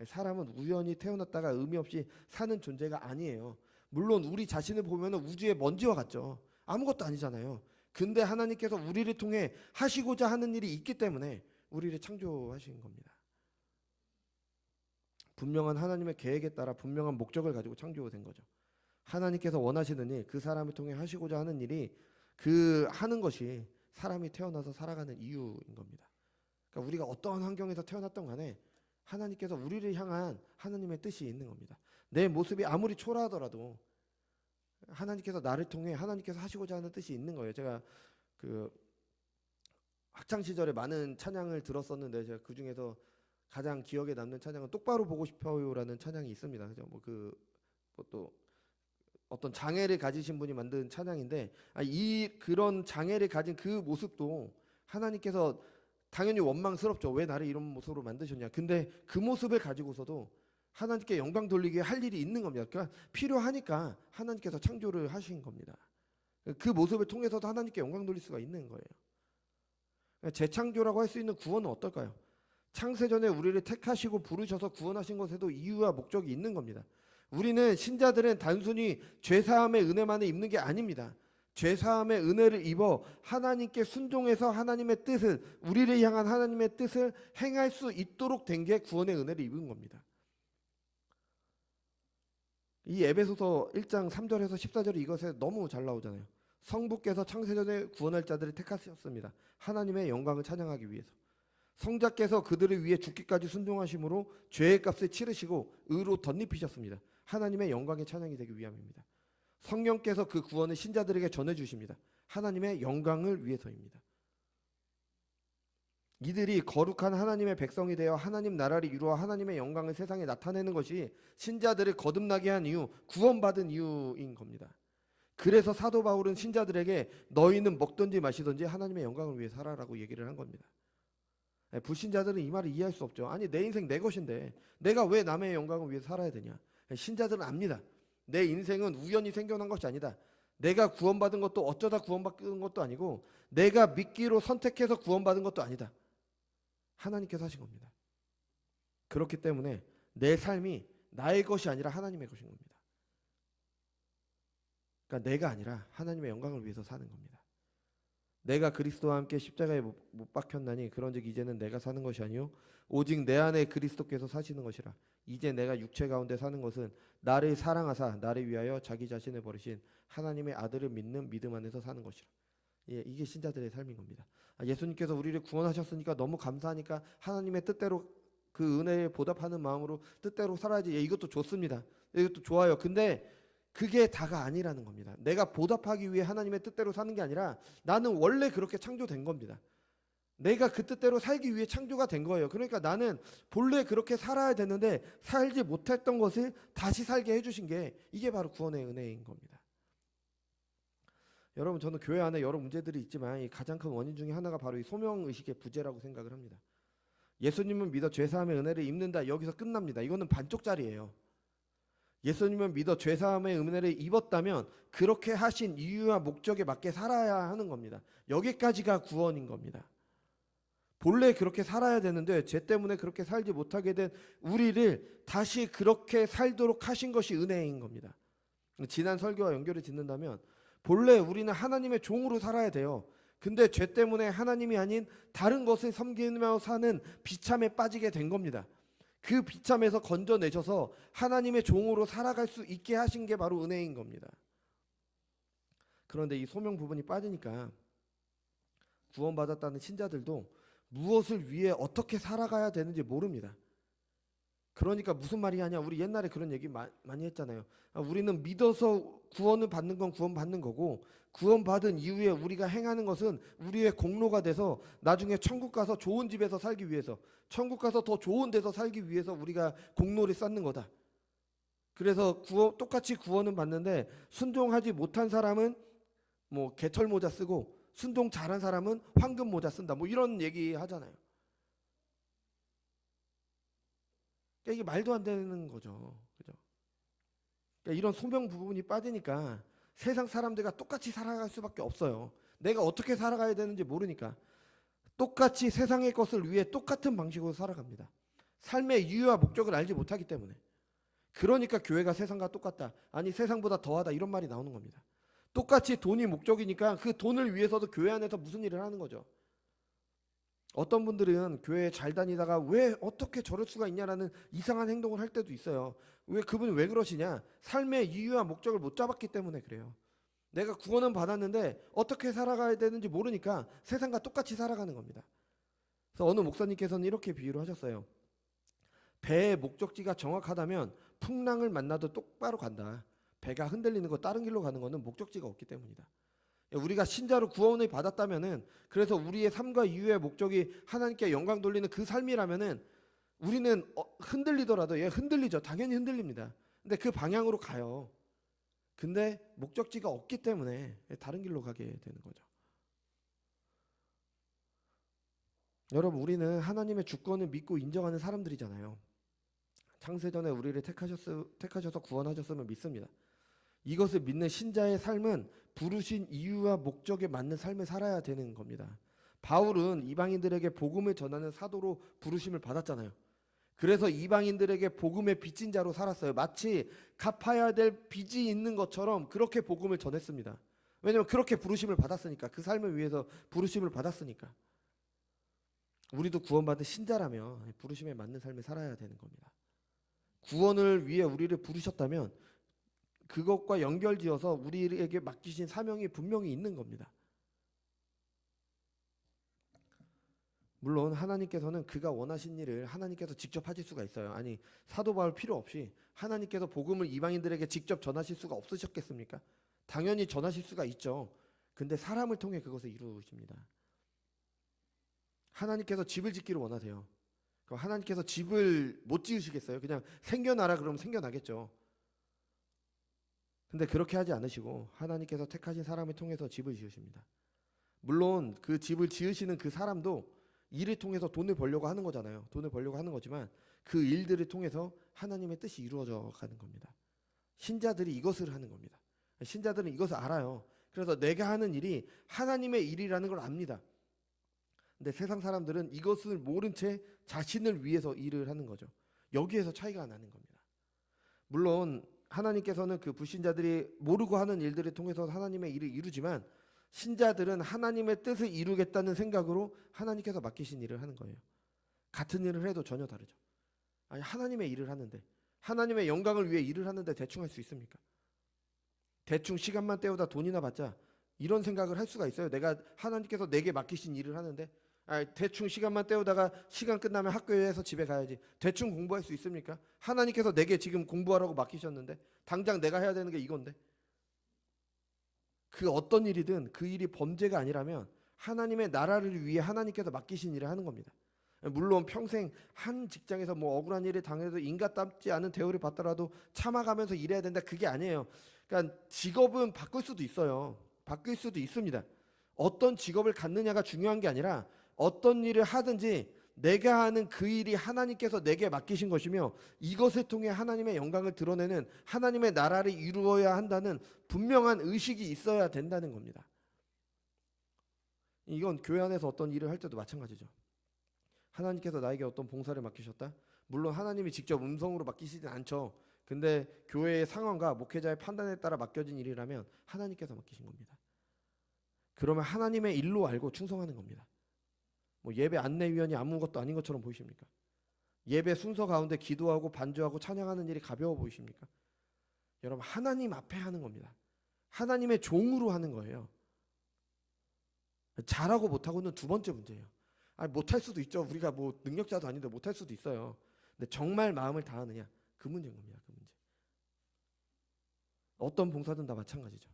사람은 우연히 태어났다가 의미 없이 사는 존재가 아니에요. 물론 우리 자신을 보면 우주의 먼지와 같죠. 아무것도 아니잖아요. 근데 하나님께서 우리를 통해 하시고자 하는 일이 있기 때문에 우리를 창조하신 겁니다. 분명한 하나님의 계획에 따라 분명한 목적을 가지고 창조된 거죠. 하나님께서 원하시는 일, 그 사람을 통해 하시고자 하는 일이 그 하는 것이 사람이 태어나서 살아가는 이유인 겁니다. 그러니까 우리가 어떠한 환경에서 태어났던 간에 하나님께서 우리를 향한 하나님의 뜻이 있는 겁니다. 내 모습이 아무리 초라하더라도 하나님께서 나를 통해 하나님께서 하시고자 하는 뜻이 있는 거예요. 제가 그 학창 시절에 많은 찬양을 들었었는데 제가 그 중에서 가장 기억에 남는 찬양은 똑바로 보고 싶어요라는 찬양이 있습니다. 그죠? 또 어떤 장애를 가지신 분이 만든 찬양인데 그런 장애를 가진 그 모습도 하나님께서 당연히 원망스럽죠. 왜 나를 이런 모습으로 만드셨냐. 근데 그 모습을 가지고서도 하나님께 영광 돌리게 할 일이 있는 겁니다. 그러니까 필요하니까 하나님께서 창조를 하신 겁니다. 그 모습을 통해서도 하나님께 영광 돌릴 수가 있는 거예요. 재창조라고 할 수 있는 구원은 어떨까요? 창세전에 우리를 택하시고 부르셔서 구원하신 것에도 이유와 목적이 있는 겁니다. 우리는 신자들은 단순히 죄사함의 은혜만을 입는 게 아닙니다. 죄사함의 은혜를 입어 하나님께 순종해서 하나님의 뜻을 우리를 향한 하나님의 뜻을 행할 수 있도록 된 게 구원의 은혜를 입은 겁니다. 이 에베소서 1장 3절에서 14절이 이것에 너무 잘 나오잖아요. 성부께서 창세전에 구원할 자들을 택하셨습니다. 하나님의 영광을 찬양하기 위해서. 성자께서 그들을 위해 죽기까지 순종하심으로 죄의 값을 치르시고 의로 덧입히셨습니다. 하나님의 영광의 찬양이 되기 위함입니다. 성령께서 그 구원을 신자들에게 전해주십니다. 하나님의 영광을 위해서입니다. 이들이 거룩한 하나님의 백성이 되어 하나님 나라를 이루어 하나님의 영광을 세상에 나타내는 것이 신자들을 거듭나게 한 이유, 구원받은 이유인 겁니다. 그래서 사도 바울은 신자들에게 너희는 먹든지 마시든지 하나님의 영광을 위해 살아라고 얘기를 한 겁니다. 불신자들은 이 말을 이해할 수 없죠. 아니 내 인생 내 것인데 내가 왜 남의 영광을 위해 살아야 되냐. 신자들은 압니다. 내 인생은 우연히 생겨난 것이 아니다. 내가 구원받은 것도 어쩌다 구원받은 것도 아니고 내가 믿기로 선택해서 구원받은 것도 아니다. 하나님께서 하신 겁니다. 그렇기 때문에 내 삶이 나의 것이 아니라 하나님의 것인 겁니다. 그러니까 내가 아니라 하나님의 영광을 위해서 사는 겁니다. 내가 그리스도와 함께 십자가에 못 박혔나니 그런즉 이제는 내가 사는 것이 아니요 오직 내 안에 그리스도께서 사시는 것이라. 이제 내가 육체 가운데 사는 것은 나를 사랑하사 나를 위하여 자기 자신을 버리신 하나님의 아들을 믿는 믿음 안에서 사는 것이라. 예, 이게 신자들의 삶인 겁니다. 예수님께서 우리를 구원하셨으니까 너무 감사하니까 하나님의 뜻대로 그 은혜에 보답하는 마음으로 뜻대로 살아야지. 예, 이것도 좋습니다. 이것도 좋아요. 근데 그게 다가 아니라는 겁니다. 내가 보답하기 위해 하나님의 뜻대로 사는 게 아니라 나는 원래 그렇게 창조된 겁니다. 내가 그 뜻대로 살기 위해 창조가 된 거예요. 그러니까 나는 본래 그렇게 살아야 되는데 살지 못했던 것을 다시 살게 해주신 게 이게 바로 구원의 은혜인 겁니다. 여러분, 저는 교회 안에 여러 문제들이 있지만 이 가장 큰 원인 중에 하나가 바로 이 소명의식의 부재라고 생각을 합니다. 예수님은 믿어 죄사함의 은혜를 입는다, 여기서 끝납니다. 이거는 반쪽짜리예요. 예수님은 믿어 죄사함의 은혜를 입었다면 그렇게 하신 이유와 목적에 맞게 살아야 하는 겁니다. 여기까지가 구원인 겁니다. 본래 그렇게 살아야 되는데 죄 때문에 그렇게 살지 못하게 된 우리를 다시 그렇게 살도록 하신 것이 은혜인 겁니다. 지난 설교와 연결을 짓는다면 본래 우리는 하나님의 종으로 살아야 돼요. 근데 죄 때문에 하나님이 아닌 다른 것을 섬기며 사는 비참에 빠지게 된 겁니다. 그 비참에서 건져내셔서 하나님의 종으로 살아갈 수 있게 하신 게 바로 은혜인 겁니다. 그런데 이 소명 부분이 빠지니까 구원받았다는 신자들도 무엇을 위해 어떻게 살아가야 되는지 모릅니다. 그러니까 무슨 말이 하냐, 우리 옛날에 그런 얘기 많이 했잖아요. 우리는 믿어서 구원을 받는 건 구원받는 거고, 구원받은 이후에 우리가 행하는 것은 우리의 공로가 돼서 나중에 천국 가서 좋은 집에서 살기 위해서, 천국 가서 더 좋은 데서 살기 위해서 우리가 공로를 쌓는 거다. 그래서 똑같이 구원은 받는데 순종하지 못한 사람은 뭐 개털 모자 쓰고 순종 잘한 사람은 황금 모자 쓴다, 뭐 이런 얘기 하잖아요. 그러니까 이게 말도 안 되는 거죠. 그죠? 그러니까 이런 소명 부분이 빠지니까 세상 사람들과 똑같이 살아갈 수밖에 없어요. 내가 어떻게 살아가야 되는지 모르니까 똑같이 세상의 것을 위해 똑같은 방식으로 살아갑니다. 삶의 이유와 목적을 알지 못하기 때문에. 그러니까 교회가 세상과 똑같다, 아니 세상보다 더하다, 이런 말이 나오는 겁니다. 똑같이 돈이 목적이니까 그 돈을 위해서도 교회 안에서 무슨 일을 하는 거죠. 어떤 분들은 교회에 잘 다니다가 왜 어떻게 저럴 수가 있냐라는 이상한 행동을 할 때도 있어요. 그분이 왜 그러시냐? 삶의 이유와 목적을 못 잡았기 때문에 그래요. 내가 구원은 받았는데 어떻게 살아가야 되는지 모르니까 세상과 똑같이 살아가는 겁니다. 그래서 어느 목사님께서는 이렇게 비유를 하셨어요. 배의 목적지가 정확하다면 풍랑을 만나도 똑바로 간다. 배가 흔들리는 거, 다른 길로 가는 거는 목적지가 없기 때문이다. 우리가 신자로 구원을 받았다면은, 그래서 우리의 삶과 이유의 목적이 하나님께 영광 돌리는 그 삶이라면은 우리는 흔들리더라도, 흔들리죠. 당연히 흔들립니다. 근데 그 방향으로 가요. 근데 목적지가 없기 때문에 다른 길로 가게 되는 거죠. 여러분, 우리는 하나님의 주권을 믿고 인정하는 사람들이잖아요. 창세전에 우리를 택하셔서 구원하셨음을 믿습니다. 이것을 믿는 신자의 삶은 부르신 이유와 목적에 맞는 삶을 살아야 되는 겁니다. 바울은 이방인들에게 복음을 전하는 사도로 부르심을 받았잖아요. 그래서 이방인들에게 복음의 빚진 자로 살았어요. 마치 갚아야 될 빚이 있는 것처럼 그렇게 복음을 전했습니다. 왜냐하면 그렇게 부르심을 받았으니까, 그 삶을 위해서 부르심을 받았으니까. 우리도 구원받은 신자라면 부르심에 맞는 삶을 살아야 되는 겁니다. 구원을 위해 우리를 부르셨다면 그것과 연결지어서 우리에게 맡기신 사명이 분명히 있는 겁니다. 물론 하나님께서는 그가 원하신 일을 하나님께서 직접 하실 수가 있어요. 아니, 사도 바울 필요 없이 하나님께서 복음을 이방인들에게 직접 전하실 수가 없으셨겠습니까? 당연히 전하실 수가 있죠. 근데 사람을 통해 그것을 이루십니다. 하나님께서 집을 짓기를 원하세요. 그럼 하나님께서 집을 못 지으시겠어요? 그냥 생겨나라 그러면 생겨나겠죠. 근데 그렇게 하지 않으시고 하나님께서 택하신 사람을 통해서 집을 지으십니다. 물론 그 집을 지으시는 그 사람도 일을 통해서 돈을 벌려고 하는 거잖아요. 돈을 벌려고 하는 거지만 그 일들을 통해서 하나님의 뜻이 이루어져 가는 겁니다. 신자들이 이것을 하는 겁니다. 신자들은 이것을 알아요. 그래서 내가 하는 일이 하나님의 일이라는 걸 압니다. 근데 세상 사람들은 이것을 모른 채 자신을 위해서 일을 하는 거죠. 여기에서 차이가 나는 겁니다. 물론 하나님께서는 그 불신자들이 모르고 하는 일들을 통해서 하나님의 일을 이루지만, 신자들은 하나님의 뜻을 이루겠다는 생각으로 하나님께서 맡기신 일을 하는 거예요. 같은 일을 해도 전혀 다르죠. 아니, 하나님의 일을 하는데, 하나님의 영광을 위해 일을 하는데 대충 할 수 있습니까? 대충 시간만 때우다 돈이나 받자, 이런 생각을 할 수가 있어요? 내가 하나님께서 내게 맡기신 일을 하는데 대충 시간만 때우다가 시간 끝나면 학교에서 집에 가야지. 대충 공부할 수 있습니까? 하나님께서 내게 지금 공부하라고 맡기셨는데 당장 내가 해야 되는 게 이건데. 그 어떤 일이든 그 일이 범죄가 아니라면 하나님의 나라를 위해 하나님께서 맡기신 일을 하는 겁니다. 물론 평생 한 직장에서 뭐 억울한 일을 당해도 인간답지 않은 대우를 받더라도 참아가면서 일해야 된다, 그게 아니에요. 그러니까 직업은 바꿀 수도 있어요. 바뀔 수도 있습니다. 어떤 직업을 갖느냐가 중요한 게 아니라 어떤 일을 하든지 내가 하는 그 일이 하나님께서 내게 맡기신 것이며 이것을 통해 하나님의 영광을 드러내는 하나님의 나라를 이루어야 한다는 분명한 의식이 있어야 된다는 겁니다. 이건 교회 안에서 어떤 일을 할 때도 마찬가지죠. 하나님께서 나에게 어떤 봉사를 맡기셨다? 물론 하나님이 직접 음성으로 맡기시진 않죠. 근데 교회의 상황과 목회자의 판단에 따라 맡겨진 일이라면 하나님께서 맡기신 겁니다. 그러면 하나님의 일로 알고 충성하는 겁니다. 뭐 예배 안내위원이 아무것도 아닌 것처럼 보이십니까? 예배 순서 가운데 기도하고 반주하고 찬양하는 일이 가벼워 보이십니까? 여러분, 하나님 앞에 하는 겁니다. 하나님의 종으로 하는 거예요. 잘하고 못하고는 두 번째 문제예요. 못할 수도 있죠. 우리가 뭐 능력자도 아닌데 못할 수도 있어요. 근데 정말 마음을 다하느냐, 그 문제인 겁니다. 그 문제. 어떤 봉사든 다 마찬가지죠.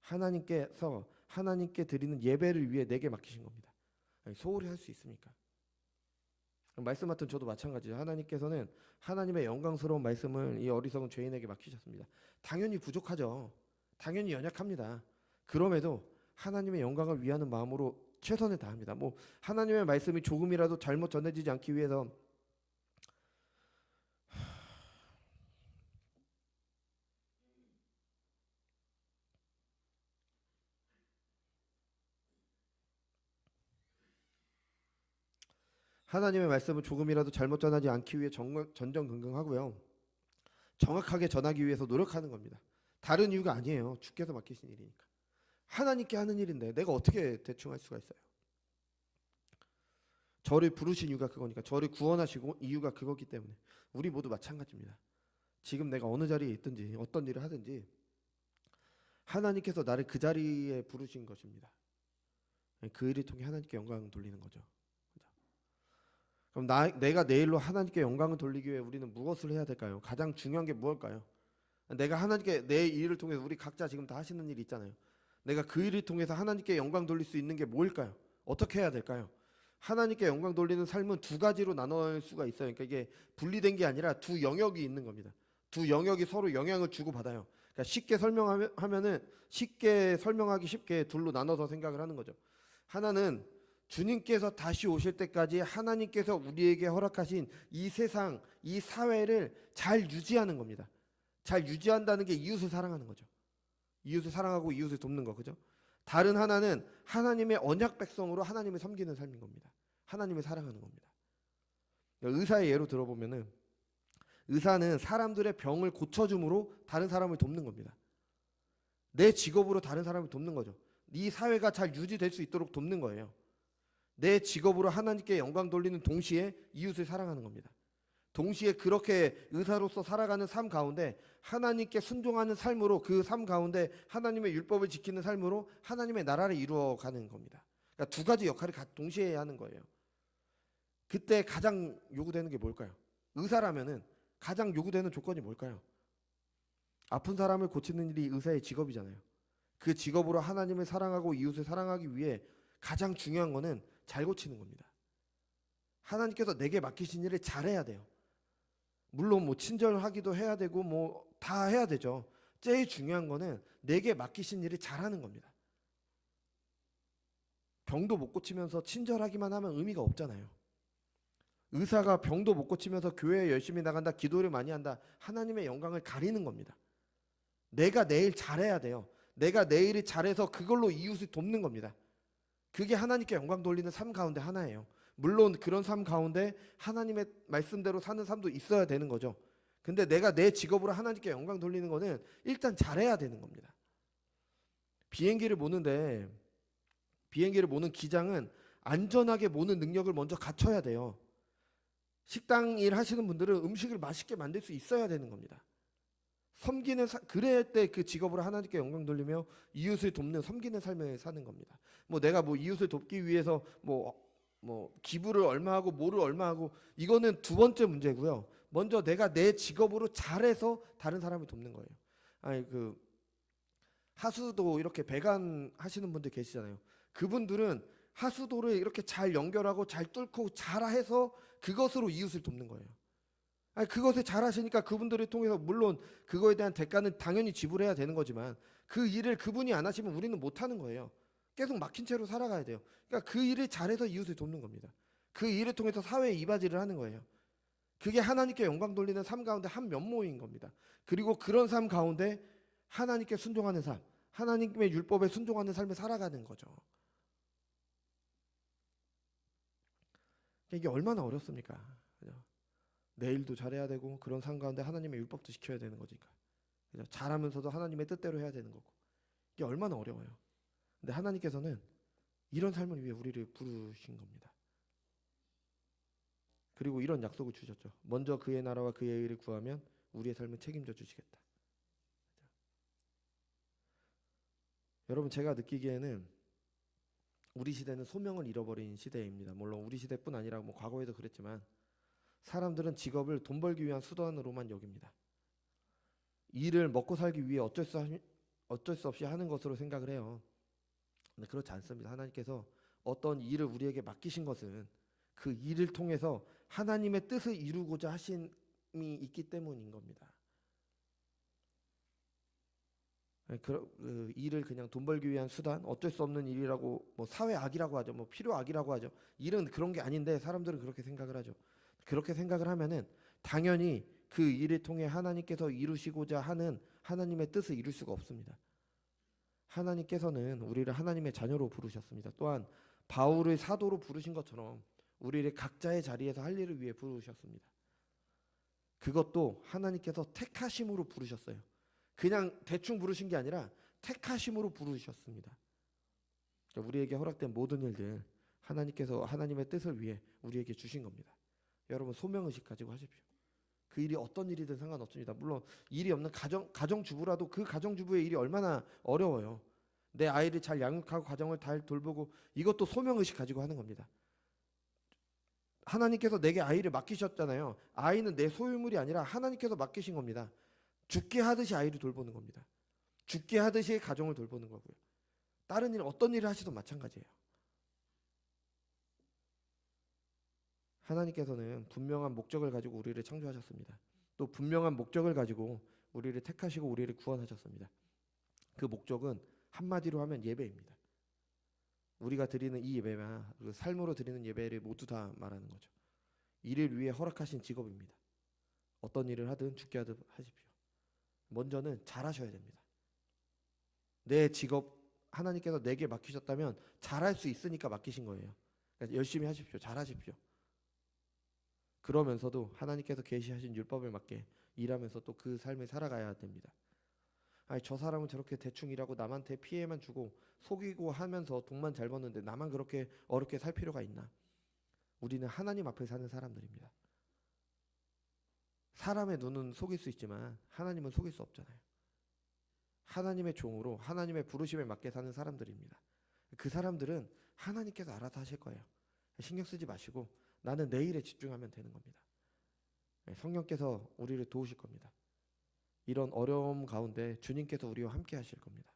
하나님께서 하나님께 드리는 예배를 위해 내게 맡기신 겁니다. 소홀히 할 수 있습니까? 말씀 같은 저도 마찬가지죠. 하나님께서는 하나님의 영광스러운 말씀을 이 어리석은 죄인에게 맡기셨습니다. 당연히 부족하죠. 당연히 연약합니다. 그럼에도 하나님의 영광을 위하는 마음으로 최선을 다합니다. 뭐 하나님의 말씀이 조금이라도 잘못 전해지지 않기 위해서 하나님의 말씀을 조금이라도 잘못 전하지 않기 위해 전전긍긍하고요. 정확하게 전하기 위해서 노력하는 겁니다. 다른 이유가 아니에요. 주께서 맡기신 일이니까. 하나님께 하는 일인데 내가 어떻게 대충 할 수가 있어요? 저를 부르신 이유가 그거니까. 저를 구원하시고 이유가 그거기 때문에. 우리 모두 마찬가지입니다. 지금 내가 어느 자리에 있든지 어떤 일을 하든지 하나님께서 나를 그 자리에 부르신 것입니다. 그 일을 통해 하나님께 영광을 돌리는 거죠. 그럼 내가 내 일로 하나님께 영광을 돌리기 위해 우리는 무엇을 해야 될까요? 가장 중요한 게 무엇일까요? 내가 하나님께 내 일을 통해서, 우리 각자 지금 다 하시는 일이 있잖아요. 내가 그 일을 통해서 하나님께 영광 돌릴 수 있는 게 뭘까요? 어떻게 해야 될까요? 하나님께 영광 돌리는 삶은 두 가지로 나눌 수가 있어요. 그러니까 이게 분리된 게 아니라 두 영역이 있는 겁니다. 두 영역이 서로 영향을 주고 받아요. 그러니까 쉽게 설명하기 쉽게 둘로 나눠서 생각을 하는 거죠. 하나는 주님께서 다시 오실 때까지 하나님께서 우리에게 허락하신 이 세상, 이 사회를 잘 유지하는 겁니다. 잘 유지한다는 게 이웃을 사랑하는 거죠. 이웃을 사랑하고 이웃을 돕는 거, 그죠? 다른 하나는 하나님의 언약 백성으로 하나님을 섬기는 삶인 겁니다. 하나님을 사랑하는 겁니다. 의사의 예로 들어보면은 의사는 사람들의 병을 고쳐줌으로 다른 사람을 돕는 겁니다. 내 직업으로 다른 사람을 돕는 거죠. 이 사회가 잘 유지될 수 있도록 돕는 거예요. 내 직업으로 하나님께 영광 돌리는 동시에 이웃을 사랑하는 겁니다. 동시에 그렇게 의사로서 살아가는 삶 가운데 하나님께 순종하는 삶으로, 그 삶 가운데 하나님의 율법을 지키는 삶으로 하나님의 나라를 이루어가는 겁니다. 그러니까 두 가지 역할을 동시에 해야 하는 거예요. 그때 가장 요구되는 게 뭘까요? 의사라면은 가장 요구되는 조건이 뭘까요? 아픈 사람을 고치는 일이 의사의 직업이잖아요. 그 직업으로 하나님을 사랑하고 이웃을 사랑하기 위해 가장 중요한 거는 잘 고치는 겁니다. 하나님께서 내게 맡기신 일을 잘해야 돼요. 물론 뭐 친절하기도 해야 되고 뭐 다 해야 되죠. 제일 중요한 거는 내게 맡기신 일을 잘하는 겁니다. 병도 못 고치면서 친절하기만 하면 의미가 없잖아요. 의사가 병도 못 고치면서 교회에 열심히 나간다, 기도를 많이 한다, 하나님의 영광을 가리는 겁니다. 내가 내 일 잘해야 돼요. 내가 내 일을 잘해서 그걸로 이웃을 돕는 겁니다. 그게 하나님께 영광 돌리는 삶 가운데 하나예요. 물론 그런 삶 가운데 하나님의 말씀대로 사는 삶도 있어야 되는 거죠. 근데 내가 내 직업으로 하나님께 영광 돌리는 거는 일단 잘해야 되는 겁니다. 비행기를 모는 기장은 안전하게 모는 능력을 먼저 갖춰야 돼요. 식당 일 하시는 분들은 음식을 맛있게 만들 수 있어야 되는 겁니다. 그럴 때 그 직업으로 하나님께 영광 돌리며 이웃을 돕는 섬기는 삶을 사는 겁니다. 뭐 내가 뭐 이웃을 돕기 위해서 뭐 뭐 기부를 얼마 하고 뭐를 얼마 하고 이거는 두 번째 문제고요. 먼저 내가 내 직업으로 잘해서 다른 사람을 돕는 거예요. 아니 그 하수도 이렇게 배관 하시는 분들 계시잖아요. 그분들은 하수도를 이렇게 잘 연결하고 잘 뚫고 잘해서 그것으로 이웃을 돕는 거예요. 아니 그것을 잘하시니까 그분들을 통해서 물론 그거에 대한 대가는 당연히 지불해야 되는 거지만 그 일을 그분이 안 하시면 우리는 못 하는 거예요. 계속 막힌 채로 살아가야 돼요. 그러니까 그 일을 잘해서 이웃을 돕는 겁니다. 그 일을 통해서 사회에 이바지를 하는 거예요. 그게 하나님께 영광 돌리는 삶 가운데 한 면모인 겁니다. 그리고 그런 삶 가운데 하나님께 순종하는 삶, 하나님의 율법에 순종하는 삶을 살아가는 거죠. 이게 얼마나 어렵습니까? 그죠? 내 일도 잘해야 되고 그런 삶 가운데 하나님의 율법도 지켜야 되는 거니까. 그죠? 잘하면서도 하나님의 뜻대로 해야 되는 거고. 이게 얼마나 어려워요. 근데 하나님께서는 이런 삶을 위해 우리를 부르신 겁니다. 그리고 이런 약속을 주셨죠. 먼저 그의 나라와 그의 의를 구하면 우리의 삶을 책임져 주시겠다. 여러분 제가 느끼기에는 우리 시대는 소명을 잃어버린 시대입니다. 물론 우리 시대뿐 아니라 뭐 과거에도 그랬지만 사람들은 직업을 돈 벌기 위한 수단으로만 여깁니다. 일을 먹고 살기 위해 어쩔 수 없이 하는 것으로 생각을 해요. 근데 그렇지 않습니다. 하나님께서 어떤 일을 우리에게 맡기신 것은 그 일을 통해서 하나님의 뜻을 이루고자 하심이 있기 때문인 겁니다. 그 일을 그냥 돈 벌기 위한 수단, 어쩔 수 없는 일이라고 뭐 사회악이라고 하죠. 뭐 필요악이라고 하죠. 일은 그런 게 아닌데 사람들은 그렇게 생각을 하죠. 그렇게 생각을 하면은 당연히 그 일을 통해 하나님께서 이루시고자 하는 하나님의 뜻을 이룰 수가 없습니다. 하나님께서는 우리를 하나님의 자녀로 부르셨습니다. 또한 바울을 사도로 부르신 것처럼 우리를 각자의 자리에서 할 일을 위해 부르셨습니다. 그것도 하나님께서 택하심으로 부르셨어요. 그냥 대충 부르신 게 아니라 택하심으로 부르셨습니다. 우리에게 허락된 모든 일들 하나님께서 하나님의 뜻을 위해 우리에게 주신 겁니다. 여러분 소명의식 가지고 하십시오. 그 일이 어떤 일이든 상관없습니다. 물론 일이 없는 가정주부라도 그 가정주부의 일이 얼마나 어려워요. 내 아이를 잘 양육하고 가정을 잘 돌보고 이것도 소명의식 가지고 하는 겁니다. 하나님께서 내게 아이를 맡기셨잖아요. 아이는 내 소유물이 아니라 하나님께서 맡기신 겁니다. 죽게 하듯이 아이를 돌보는 겁니다. 죽게 하듯이 가정을 돌보는 거고요. 다른 일 어떤 일을 하시든 마찬가지예요. 하나님께서는 분명한 목적을 가지고 우리를 창조하셨습니다. 또 분명한 목적을 가지고 우리를 택하시고 우리를 구원하셨습니다. 그 목적은 한마디로 하면 예배입니다. 우리가 드리는 이 예배와 그 삶으로 드리는 예배를 모두 다 말하는 거죠. 이를 위해 허락하신 직업입니다. 어떤 일을 하든 죽게 하든 하십시오. 먼저는 잘하셔야 됩니다. 내 직업 하나님께서 내게 맡기셨다면 잘할 수 있으니까 맡기신 거예요. 그러니까 열심히 하십시오. 잘하십시오. 그러면서도 하나님께서 계시하신 율법을 맞게 일하면서 또 그 삶을 살아가야 됩니다. 아니 저 사람은 저렇게 대충 일하고 남한테 피해만 주고 속이고 하면서 돈만 잘 버는데 나만 그렇게 어렵게 살 필요가 있나? 우리는 하나님 앞에 사는 사람들입니다. 사람의 눈은 속일 수 있지만 하나님은 속일 수 없잖아요. 하나님의 종으로 하나님의 부르심에 맞게 사는 사람들입니다. 그 사람들은 하나님께서 알아서 하실 거예요. 신경 쓰지 마시고 나는 내 일에 집중하면 되는 겁니다. 성령께서 우리를 도우실 겁니다. 이런 어려움 가운데 주님께서 우리와 함께 하실 겁니다.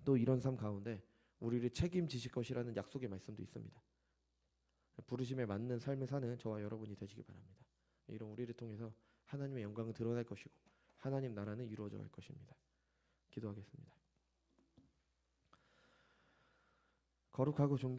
또 이런 삶 가운데 우리를 책임지실 것이라는 약속의 말씀도 있습니다. 부르심에 맞는 삶을 사는 저와 여러분이 되시기 바랍니다. 이런 우리를 통해서 하나님의 영광은 드러날 것이고 하나님 나라는 이루어져 갈 것입니다. 기도하겠습니다. 거룩하고